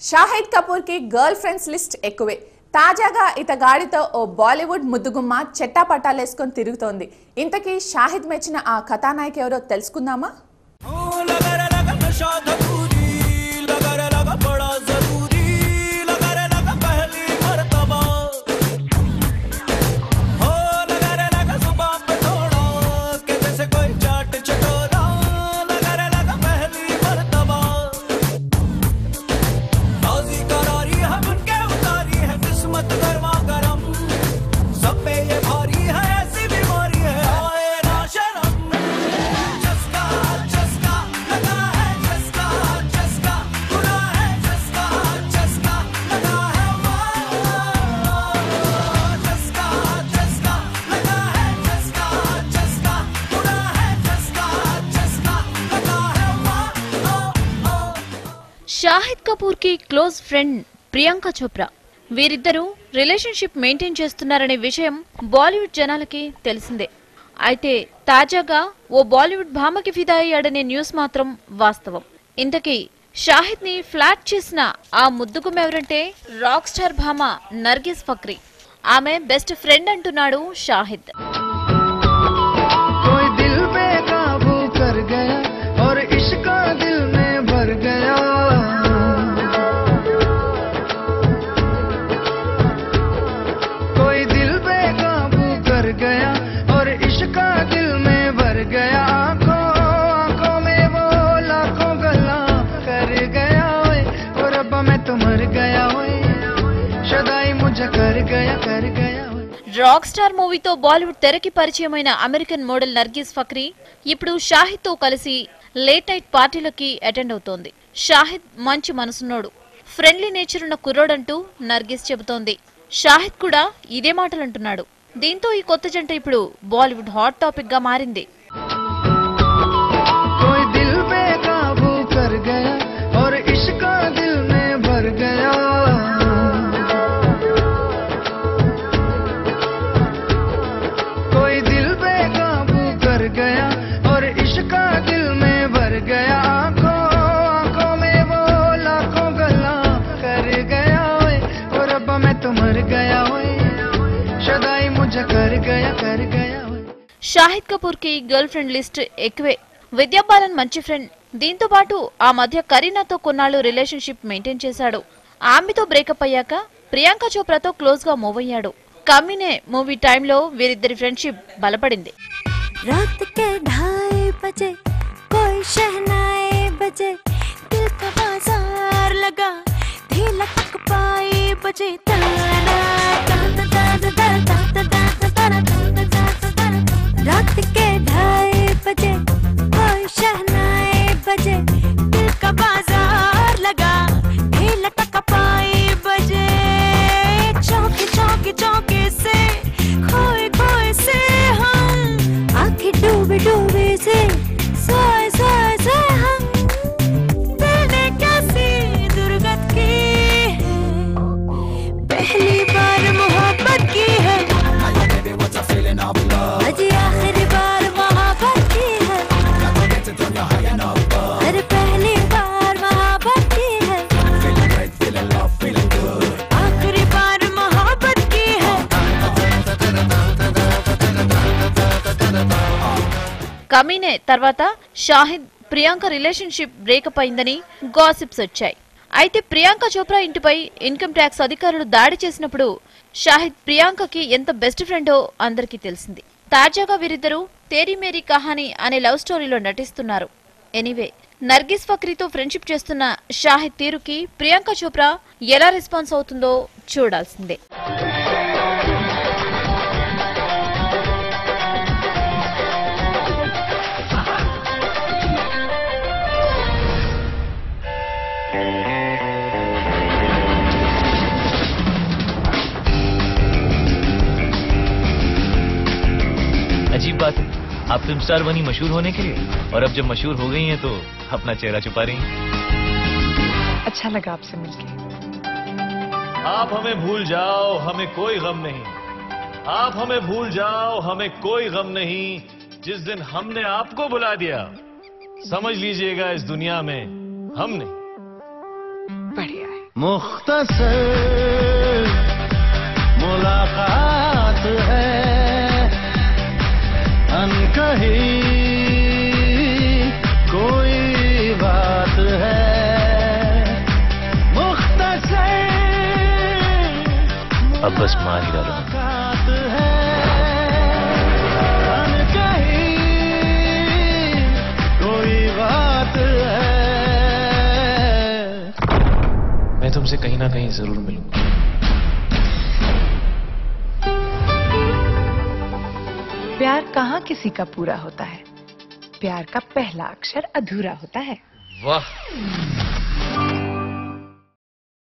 షాహిద్ కపూర్ కి girl friends list ఎక్కువే. తాజాగా ఇతగాడితో ఓ బాలీవుడ్ ముద్దుగుమ్మ చెట్టాపట్టాలేసుకొని తిరుగుతోంది. ఇంతకీ షాహిద్ మెచ్చిన ఆ కథానాయక ఎవరో తెలుసుకుందామా? షాహిద్ కపూర్ కి క్లోజ్ ఫ్రెండ్ ప్రియాంక చోప్రా. వీరిద్దరూ రిలేషన్షిప్ మెయింటైన్ చేస్తున్నారనే విషయం బాలీవుడ్ జనాలకి తెలిసిందే. అయితే తాజాగా ఓ బాలీవుడ్ భామకి ఫిదా అయ్యాడనే న్యూస్ మాత్రం వాస్తవం. ఇంతకీ షాహిద్ ని ఫ్లాట్ చేసిన ఆ ముద్దుగుమ్మ ఎవరంటే రాక్ స్టార్ భామ నర్గిస్ ఫక్రీ. ఆమె బెస్ట్ ఫ్రెండ్ అంటున్నాడు షాహిద్. రాక్ స్టార్ మూవీతో బాలీవుడ్ తెరకి పరిచయమైన అమెరికన్ మోడల్ నర్గిస్ ఫక్రీ ఇప్పుడు షాహిద్ తో కలిసి లేట్ నైట్ పార్టీలకి అటెండ్ అవుతోంది. షాహిద్ మంచి మనసున్నోడు, ఫ్రెండ్లీ నేచర్ ఉన్న కుర్రోడంటూ నర్గిస్ చెబుతోంది. షాహిద్ కూడా ఇదే మాటలంటున్నాడు. దీంతో ఈ కొత్త జంట ఇప్పుడు బాలీవుడ్ హాట్ టాపిక్ గా మారింది. షాహిద్ కపూర్ కి గర్ల్ ఫ్రెండ్ లిస్ట్ ఎక్కువే. విద్యా బాలన్ మంచి ఫ్రెండ్. దీంతో పాటు ఆ మధ్య కరీనాతో కొన్నాళ్ళు రిలేషన్షిప్ మెయింటైన్ చేశాడు. ఆమెతో బ్రేకప్ అయ్యాక ప్రియాంక చోప్రాతో క్లోజ్ గా మూవ్ అయ్యాడు. కమినే మూవీ టైంలో వీరిద్దరి ఫ్రెండ్షిప్ బలపడింది. కమీనే తర్వాత షాహిద్ ప్రియాంక రిలేషన్షిప్ బ్రేకప్ అయిందని గాసిప్స్ వచ్చాయి. అయితే ప్రియాంక చోప్రా ఇంటిపై ఇన్కమ్ ట్యాక్స్ అధికారులు దాడి చేసినప్పుడు షాహిద్ ప్రియాంకకి ఎంత బెస్ట్ ఫ్రెండో అందరికీ తెలిసింది. తాజాగా వీరిద్దరూ తేరీ మేరీ కహానీ అనే లవ్ స్టోరీలో నటిస్తున్నారు. ఎనీవే, నర్గిస్ ఫక్రీతో ఫ్రెండ్షిప్ చేస్తున్న షాహిద్ తీరుకి ప్రియాంక చోప్రా ఎలా రెస్పాన్స్ అవుతుందో చూడాల్సిందే. अजीब बात है, आप फिल्म स्टार बनी मशहूर होने के लिए, और अब जब मशहूर हो गई हैं तो अपना चेहरा छुपा रही हैं। अच्छा लगा आपसे मिलके। आप हमें भूल जाओ, हमें कोई गम नहीं। आप हमें भूल जाओ, हमें कोई गम नहीं। जिस दिन हमने आपको बुला दिया, समझ लीजिएगा इस दुनिया में हम नहीं। बढ़िया है। मुख्तसर मुलाकात है, अनकही कोई बात है, मुख्तसर अब बस मार ही डालो। मुलाकात है, अनकही कोई बात है। मैं तुमसे कहीं ना कहीं जरूर मिलूंगा। प्यार कहाँ किसी का पूरा होता है, प्यार का पहला अक्षर अधूरा होता है। वाह,